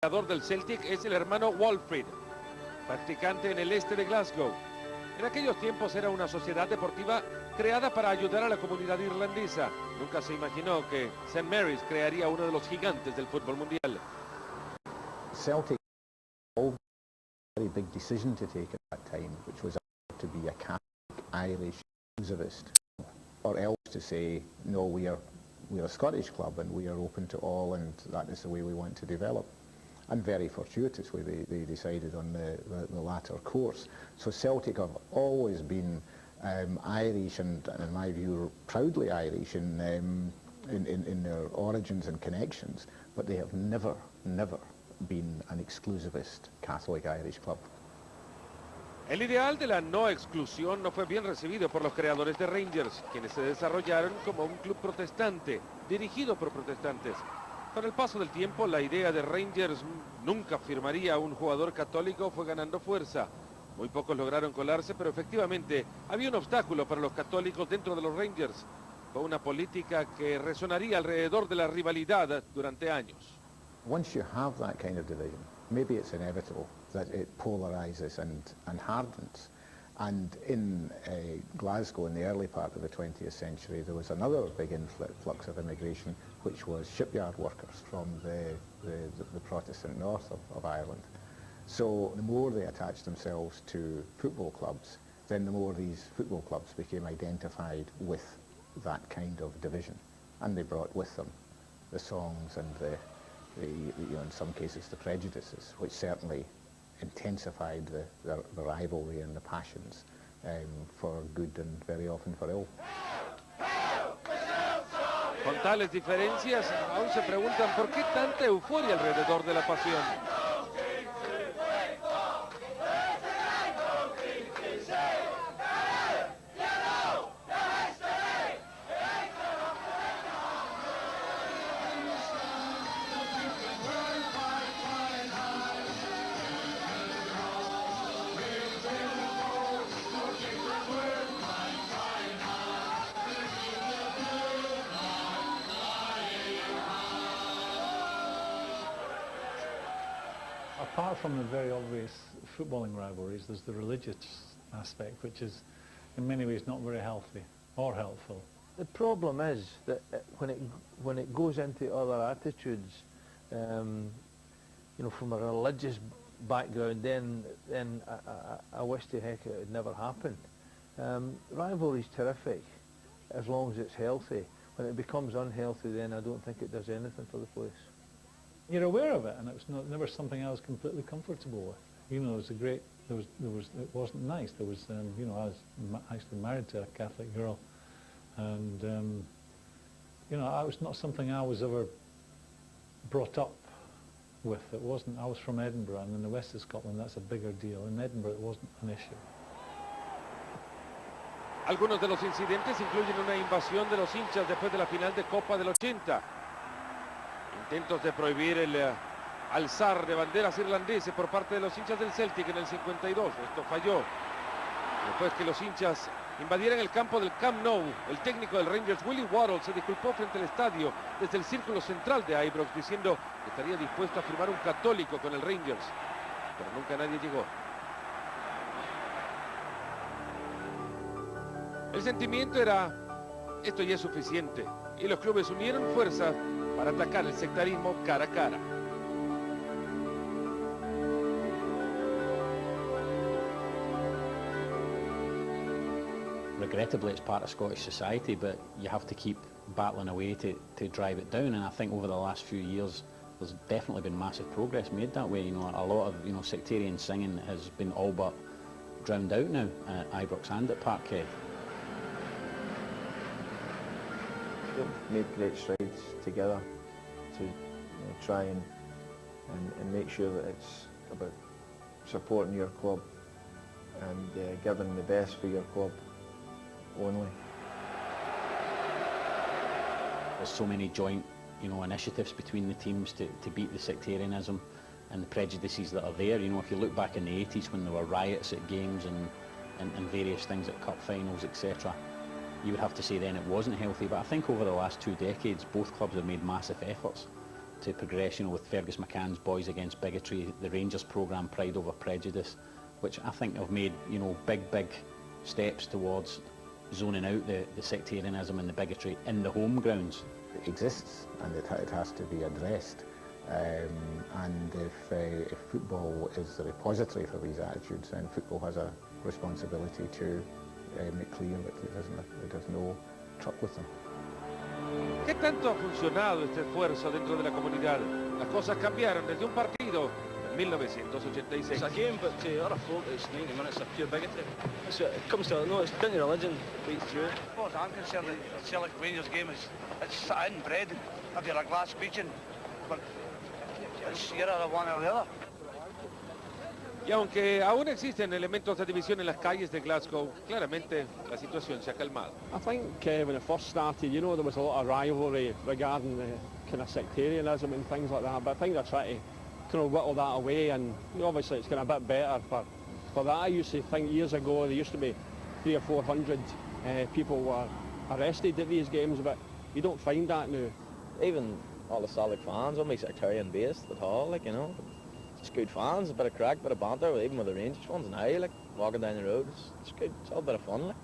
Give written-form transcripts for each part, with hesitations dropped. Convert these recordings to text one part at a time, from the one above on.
creador del Celtic es el hermano Walfrid, practicante en el este de Glasgow. En aquellos tiempos era una sociedad deportiva creada para ayudar a la comunidad irlandesa. Nunca se imaginó que St. Mary's crearía uno de los gigantes del fútbol mundial. Celtic had a very big decision to take at that time, which was to be a Catholic, Irish, exclusivist, or else to say, no, we're a Scottish club and we are open to all, and that is the way we want to develop. And very fortuitously they decided on the latter course. So Celtic have always been Irish, and in my view proudly Irish in their origins and connections, but they have never been an exclusivist Catholic Irish club. El ideal de la no exclusión no fue bien recibido por los creadores de Rangers, quienes se desarrollaron como un club protestante, dirigido por protestantes. Con el paso del tiempo, la idea de Rangers nunca firmaría a un jugador católico fue ganando fuerza. Muy pocos lograron colarse, pero efectivamente había un obstáculo para los católicos dentro de los Rangers. Fue una política que resonaría alrededor de la rivalidad durante años. Once you have that kind of division, maybe it's inevitable that it polarizes and hardens. And in Glasgow, in the early part of the 20th century, there was another big influx of immigration, which was shipyard workers from the Protestant north of Ireland. So the more they attached themselves to football clubs, then the more these football clubs became identified with that kind of division. And they brought with them the songs and in some cases the prejudices, which certainly intensified the rivalry and the passions for good and very often for ill. Con tales diferencias, aún se preguntan por qué tanta euforia alrededor de la pasión. Apart from the very obvious footballing rivalries, there's the religious aspect, which is in many ways not very healthy or helpful. The problem is that when it goes into other attitudes, you know, from a religious background, then I wish to heck it had never happened. Rivalry's terrific as long as it's healthy. When it becomes unhealthy, then I don't think it does anything for the place. You're aware of it, and it was never something I was completely comfortable with. You know, it wasn't nice. There was, you know, I was actually married to a Catholic girl, and you know, it was not something I was ever brought up with. It wasn't. I was from Edinburgh, and in the west of Scotland, that's a bigger deal. In Edinburgh, it wasn't an issue. Algunos de los incidentes incluyen una invasión de los hinchas después de la final de Copa del 80. Intentos de prohibir el alzar de banderas irlandeses por parte de los hinchas del Celtic en el 52. Esto falló. Después que los hinchas invadieran el campo del Camp Nou, el técnico del Rangers, Willie Waddle, se disculpó frente al estadio desde el círculo central de Ibrox, diciendo que estaría dispuesto a firmar un católico con el Rangers. Pero nunca nadie llegó. El sentimiento era: esto ya es suficiente. Y los clubes unieron fuerzas para atacar el sectarismo cara a cara. Regrettably, it's part of Scottish society, but you have to keep battling away to drive it down. And I think over the last few years, there's definitely been massive progress made that way. You know, a lot of sectarian singing has been all but drowned out now at Ibrox and at Parkhead. Made great strides together to try and make sure that it's about supporting your club and giving the best for your club only. There's so many joint, initiatives between the teams to beat the sectarianism and the prejudices that are there. You know, if you look back in the 80s when there were riots at games and various things at cup finals, etc., you would have to say then it wasn't healthy. But I think over the last 2 decades, both clubs have made massive efforts to progress, you know, with Fergus McCann's Boys Against Bigotry, the Rangers programme Pride Over Prejudice, which I think have made, you know, big steps towards zoning out the sectarianism and the bigotry in the home grounds. It exists and it has to be addressed. And if football is the repository for these attitudes, then football has a responsibility to make clear that it does no truck with them. ¿Qué tanto ha funcionado este esfuerzo dentro de la comunidad? Las cosas cambiaron desde un partido en 1986. It's a game, but to other folk, it's 90 minutes of pure bigotry. So it comes to, no, it's down to religion right through. As far as I'm concerned, the Celtic Rangers game it's inbred. If you're a glass speaking, but it's you're either one or the other. Y aunque aún existen elementos de división en las calles de Glasgow, claramente la situación se ha calmado. I think when it first started, you know, there was a lot of rivalry regarding the kind of sectarianism and things like that, but I think they're trying to kind of whittle that away, and you know, obviously it's getting a bit better for that. I used to think years ago there used to be 300 or 400 people were arrested at these games, but you don't find that now. Even all the Celtic fans won't be sectarian based at all, like, you know. It's good fans, a bit of crack, a bit of banter, even with the Rangers ones now, like, walking down the road, it's good, it's all a bit of fun, like.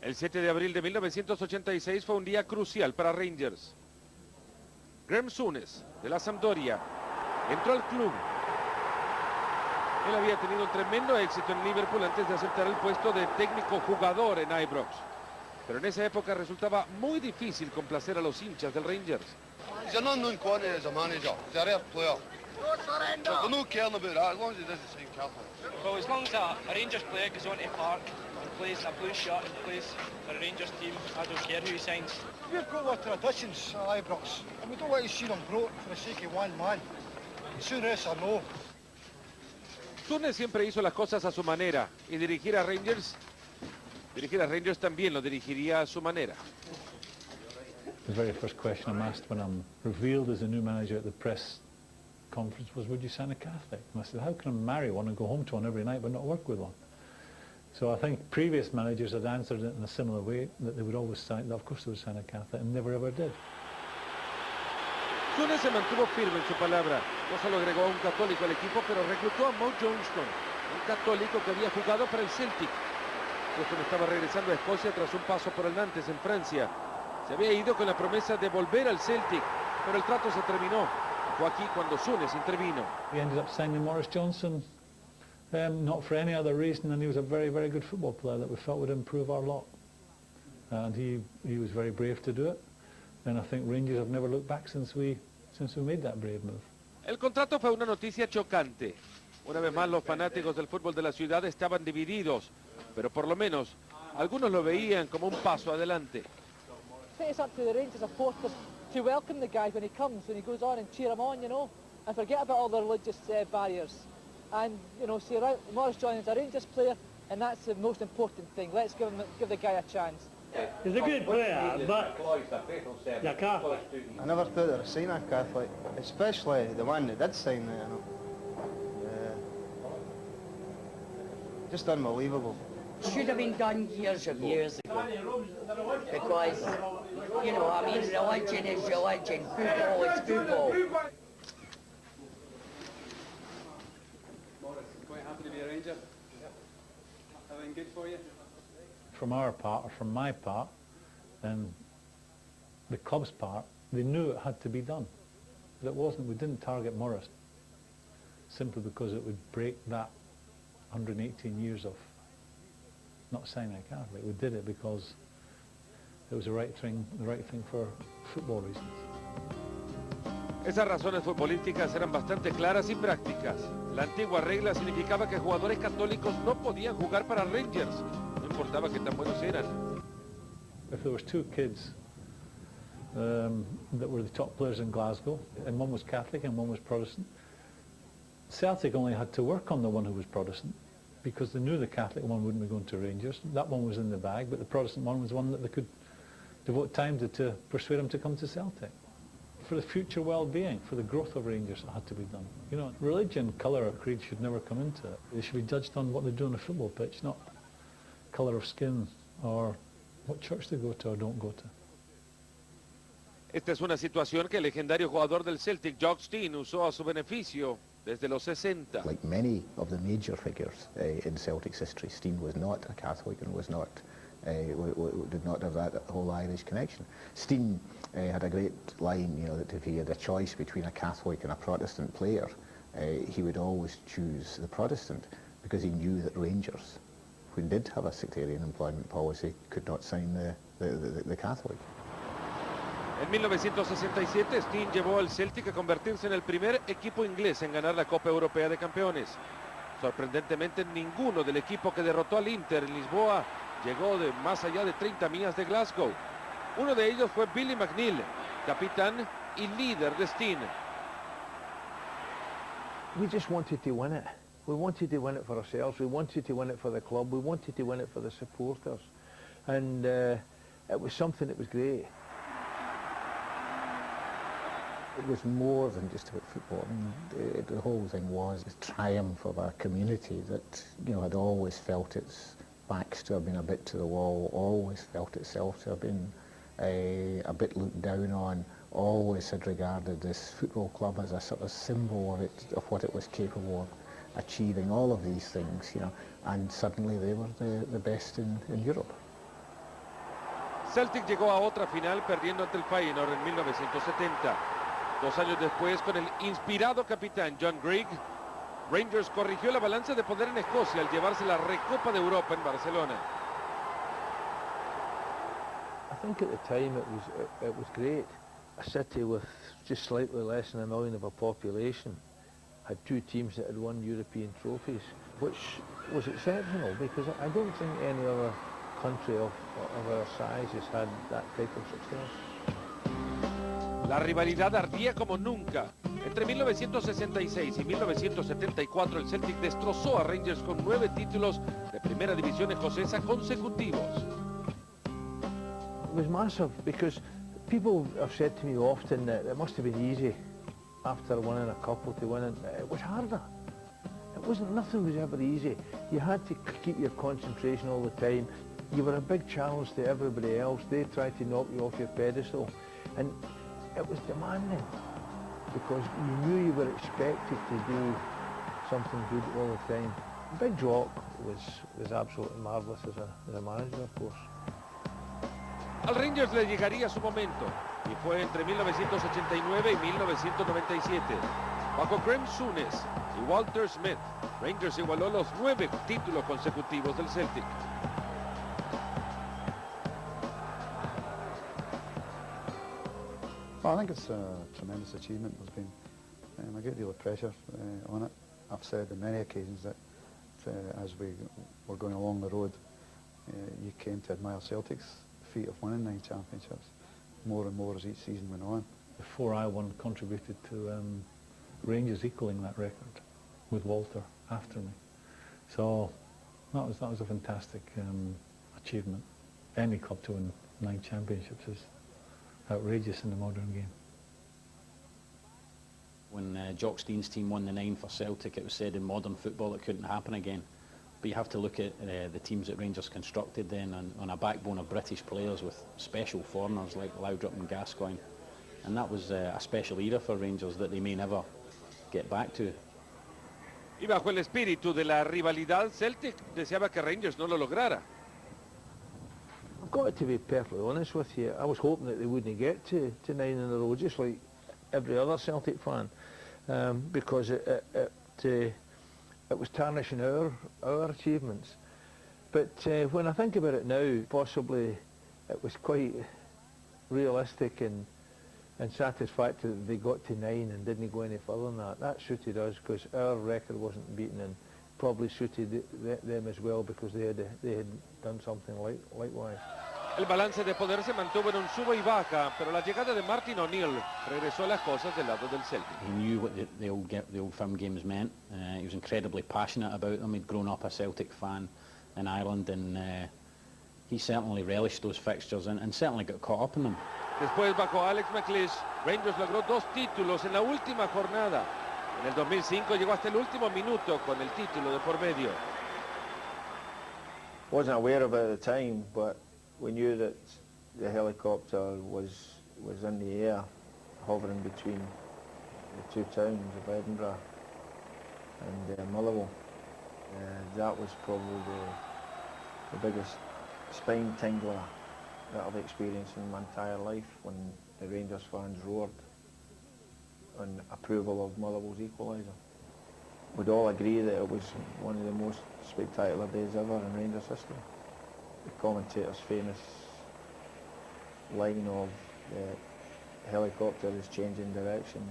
El 7 de abril de 1986 fue un día crucial para Rangers. Graham Souness, de la Sampdoria, entró al club. Él había tenido un tremendo éxito en Liverpool antes de aceptar el puesto de técnico jugador en Ibrox. Pero en esa época resultaba muy difícil complacer a los hinchas del Rangers. He's an unknown quantity as a manager. He's a rare player. We're not caring about that as long as he doesn't sign carefully. Well, as long as a Rangers player goes onto the park and plays in a blue shirt and plays for a Rangers team, I don't care who he signs. We've got our traditions at Ibrox, and we don't want to see them broke for the sake of one man. Soon yes or no. Souness siempre hizo las cosas a su manera y dirigir a Rangers también lo dirigiría a su manera. The very first question I'm asked when I'm revealed as a new manager at the press conference was, would you sign a Catholic? And I said, how can I marry one and go home to one every night but not work with one? So I think previous managers had answered it in a similar way, that they would always sign, that of course they would sign a Catholic, and never ever did. Souness se mantuvo firme en su palabra. No solo agregó a un católico al equipo, pero reclutó a Mo Johnston, un católico que había jugado para el Celtic. Johnston estaba regresando a Escocia tras un paso por el Nantes en Francia. Se había ido con la promesa de volver al Celtic, pero el trato se terminó. Fue aquí cuando Souness intervino. We ended up signing Maurice Johnson, not for any other reason, and he was a very, very good football player that we felt would improve our lot. And he was very brave to do it. And I think Rangers have never looked back since we made that brave move. El contrato fue una noticia chocante. Una vez más los fanáticos del fútbol de la ciudad estaban divididos, pero por lo menos algunos lo veían como un paso adelante. I think it's up to the Rangers supporters to welcome the guy when he comes, when he goes on, and cheer him on, you know, and forget about all the religious barriers. And, you know, see, Maurice Johnson's a Rangers player, and that's the most important thing. Let's give the guy a chance. He's a good player, but you're Catholic. I never thought they'd sign a Catholic, especially the one that did sign it, you know. Just unbelievable. Should have been done years ago. Because, you know, I mean, religion is religion, football is football. Maurice, quite happy to be a Ranger? Everything good for you? From our part, or from my part, and the club's part, they knew it had to be done. But it wasn't, we didn't target Maurice simply because it would break that 118 years of not signing a Catholic. We did it because it was the right thing for football reasons. Esas razones futbolísticas eran bastante claras y prácticas. La antigua regla significaba que jugadores católicos no podían jugar para Rangers. No importaba qué tan buenos eran. If there was two kids that were the top players in Glasgow, and one was Catholic and one was Protestant, Celtic only had to work on the one who was Protestant because they knew the Catholic one wouldn't be going to Rangers. That one was in the bag, but the Protestant one was one that they could devote time to persuade him to come to Celtic. For the future well-being, for the growth of Rangers, it had to be done. You know, religion, colour or creed should never come into it. They should be judged on what they do on a football pitch, not colour of skin or what church they go to or don't go to. Esta es una situación que el legendario jugador del Celtic, Jock Stein, usó a su beneficio desde los 60. Like many of the major figures in Celtic's history, Stein was not a Catholic and was not, did not have that whole Irish connection. Stein had a great line, you know, that if he had a choice between a Catholic and a Protestant player, he would always choose the Protestant because he knew that Rangers, who did have a sectarian employment policy, could not sign the Catholic. En 1967, Stein llevó al Celtic a convertirse en el primer equipo inglés en ganar la Copa Europea de Campeones. Sorprendentemente, ninguno del equipo que derrotó al Inter en Lisboa llegó de más allá de 30 millas de Glasgow. Uno de ellos fue Billy McNeill, capitán y líder de Stein. We just wanted to win it. We wanted to win it for ourselves. We wanted to win it for the club. We wanted to win it for the supporters. And it was something that was great. It was more than just about football. I mean, the whole thing was the triumph of a community that, you know, had always felt its backs to have been a bit to the wall, always felt itself to have been a bit looked down on, always had regarded this football club as a sort of symbol of what it was capable of achieving, all of these things, you know, and suddenly they were the best in Europe. Celtic llegó a otra final perdiendo ante el Feyenoord en 1970. 2 años después, con el inspirado capitán John Grigg, Rangers corrigió la balanza de poder en Escocia al llevarse la Recopa de Europa en Barcelona. I think at the time it was great. A city with just slightly less than 1 million of a population had 2 teams that had won European trophies, which was exceptional because I don't think any other country of our size has had that type of success. La rivalidad ardía como nunca. Entre 1966 y 1974 el Celtic destrozó a Rangers con 9 títulos de primera división escocesa consecutivos. It was massive because people have said to me often that it must have been easy after winning a couple to win it. It was harder. Nothing was ever easy. You had to keep your concentration all the time. You were a big challenge to everybody else. They tried to knock you off your pedestal. And it was demanding because you knew you were expected to do something good all the time. Big Jock was absolutely marvellous as a manager, of course. Al Rangers le llegaría su momento y fue entre 1989 y 1997. Bajo Graham Souness y Walter Smith, Rangers igualó los 9 títulos consecutivos del Celtic. Well, I think it's a tremendous achievement. There's been a great deal of pressure on it. I've said on many occasions that as we were going along the road, you came to admire Celtic's feat of winning 9 championships more and more as each season went on. Before I won, contributed to Rangers equalling that record with Walter after me. So that was a fantastic achievement. Any club to win 9 championships is outrageous in the modern game. When Jock Stein's team won the 9 for Celtic, it was said in modern football it couldn't happen again. But you have to look at the teams that Rangers constructed then on a backbone of British players with special foreigners like Laudrup and Gascoigne. And that was a special era for Rangers that they may never get back to. Y bajo el espíritu de la rivalidad, Celtic deseaba que Rangers no lo lograra. I've got to be perfectly honest with you. I was hoping that they wouldn't get to 9 in a row, just like every other Celtic fan, because it was tarnishing our achievements. But when I think about it now, possibly it was quite realistic and satisfactory that they got to 9 and didn't go any further than that. That suited us because our record wasn't beaten, and probably suited them as well because they had done something likewise. El balance de poder se mantuvo en un suba y baja, pero la llegada de Martin O'Neill regresó las cosas del lado del Celtic. He knew what the old firm games meant. He was incredibly passionate about them. He'd grown up a Celtic fan in Ireland, and he certainly relished those fixtures and certainly got caught up in them. Después, bajo Alex McLeish, Rangers logró 2 títulos en la última jornada. En el 2005 llegó hasta el último minuto con el título de por medio. Wasn't aware of it at the time, but we knew that the helicopter was in the air, hovering between the two towns of Edinburgh and Motherwell. That was probably the biggest spine tingler that I've experienced in my entire life, when the Rangers fans roared on approval of Motherwell's equaliser. We'd all agree that it was one of the most spectacular days ever in Rangers history. The commentator's famous line of the helicopter is changing direction,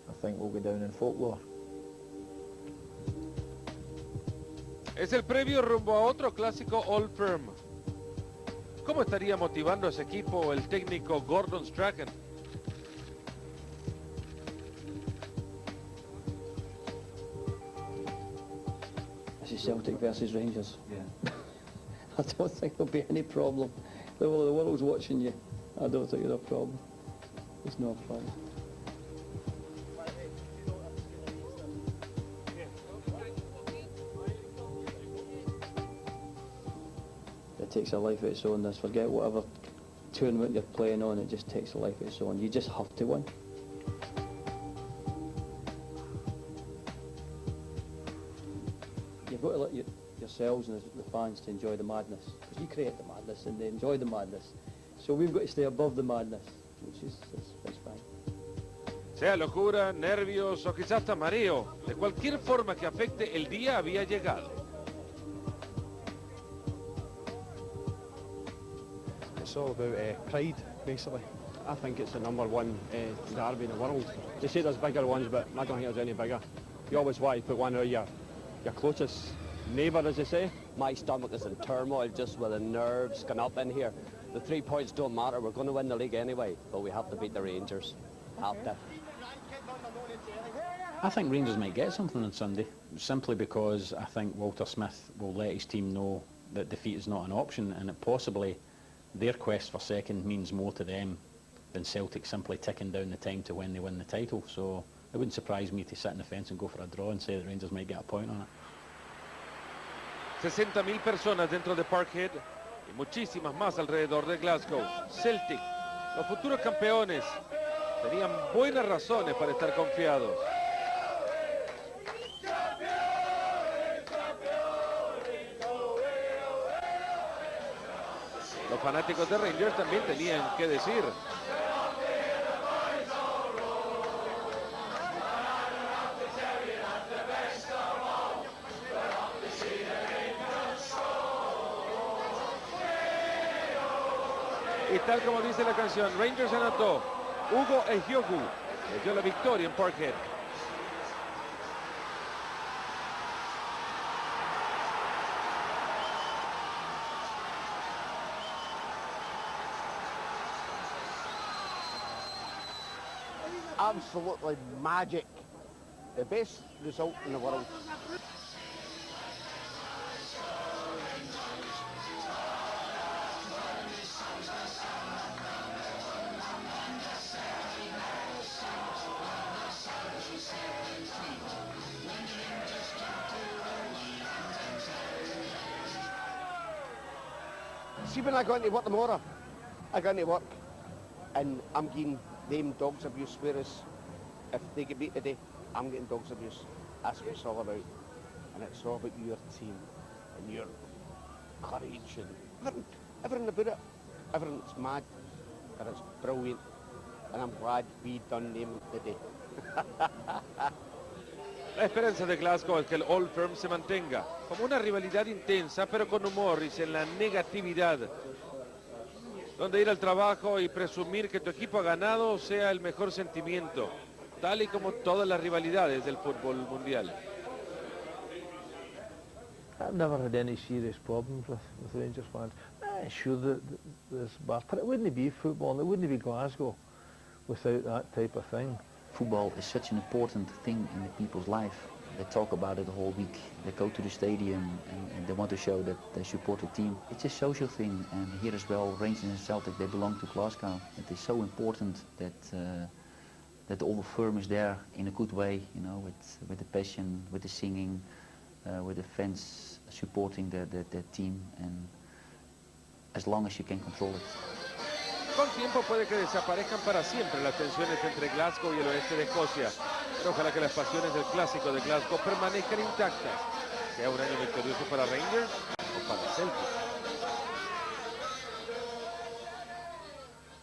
I think will go down in folklore. Es el previo rumbo a otro clásico Old Firm. ¿Cómo estaría motivando a ese equipo el técnico Gordon Strachan? This is Celtic versus Rangers. Yeah. I don't think there'll be any problem. The world's watching you. I don't think there's a problem. It's not fun. It takes a life of its own. This, forget whatever tournament you're playing on, it just takes a life of its own. You just have to win. You've got to let yourselves and the fans to enjoy the madness, because you create the madness and they enjoy the madness. So we've got to stay above the madness, which is fine. Sea locura, nervios o quizás hasta mareo, de cualquier forma que afecte, el día había llegado. It's all about pride, basically. I think it's the #1 derby in the world. They say there's bigger ones, but I don't think there's any bigger. You always want to put one of your closest neighbour, as they say. My stomach is in turmoil just with the nerves going up in here. The 3 points don't matter. We're going to win the league anyway, but we have to beat the Rangers. Have to. I think Rangers might get something on Sunday, simply because I think Walter Smith will let his team know that defeat is not an option, and that possibly their quest for second means more to them than Celtic simply ticking down the time to when they win the title. So it wouldn't surprise me to sit on the fence and go for a draw and say that Rangers might get a point on it. 60.000 personas dentro de Parkhead y muchísimas más alrededor de Glasgow. Celtic, los futuros campeones, tenían buenas razones para estar confiados. Los fanáticos de Rangers también tenían que decir. Y tal como dice la canción, Rangers anotó. Hugo Ehiogu le dio la victoria en Parkhead. Absolutely magic. The best result in the world. See, when I got into work tomorrow, I got into work and I'm getting them dogs abuse, whereas if they get beat today, I'm getting dogs abuse. That's what it's all about. And it's all about your team and your courage and everything about it. Everything's mad and it's brilliant. And I'm glad we done them today. La esperanza de Glasgow es que el Old Firm se mantenga como una rivalidad intensa, pero con humor y sin la negatividad. Donde ir al trabajo y presumir que tu equipo ha ganado sea el mejor sentimiento, tal y como todas las rivalidades del fútbol mundial. I've never had any serious problems with Rangers fans. Sure, there's but it wouldn't be football, and it wouldn't be Glasgow without that type of thing. Football is such an important thing in the people's life. They talk about it the whole week. They go to the stadium and they want to show that they support the team. It's a social thing, and here as well, Rangers and Celtic, they belong to Glasgow. It is so important that that all the firm is there in a good way, you know, with the passion, with the singing, with the fans supporting their team, and as long as you can control it. Con tiempo puede que desaparezcan para siempre las tensiones entre Glasgow y el oeste de Escocia, pero ojalá que las pasiones del clásico de Glasgow permanezcan intactas, sea un año victorioso para Rangers o para Celtic.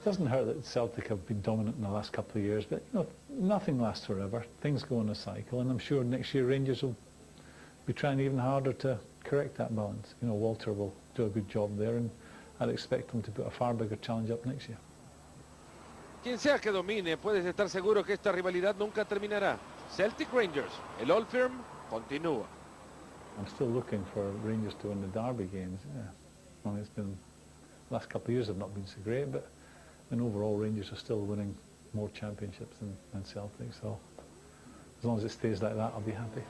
It doesn't hurt that Celtic have been dominant in the last couple of years, but you know, nothing lasts forever. Things go in a cycle, and I'm sure next year Rangers will be trying even harder to correct that balance. You know, Walter will do a good job there, and I'd expect them to put a far bigger challenge up next year. Quien sea que domine, puedes estar seguro que esta rivalidad nunca terminará. Celtic Rangers, el Old Firm continúa. I'm still looking for Rangers to win the derby games. Yeah. I mean, it's been the last couple of years have not been so great, but in overall Rangers are still winning more championships than Celtic. So as long as it stays like that, I'll be happy.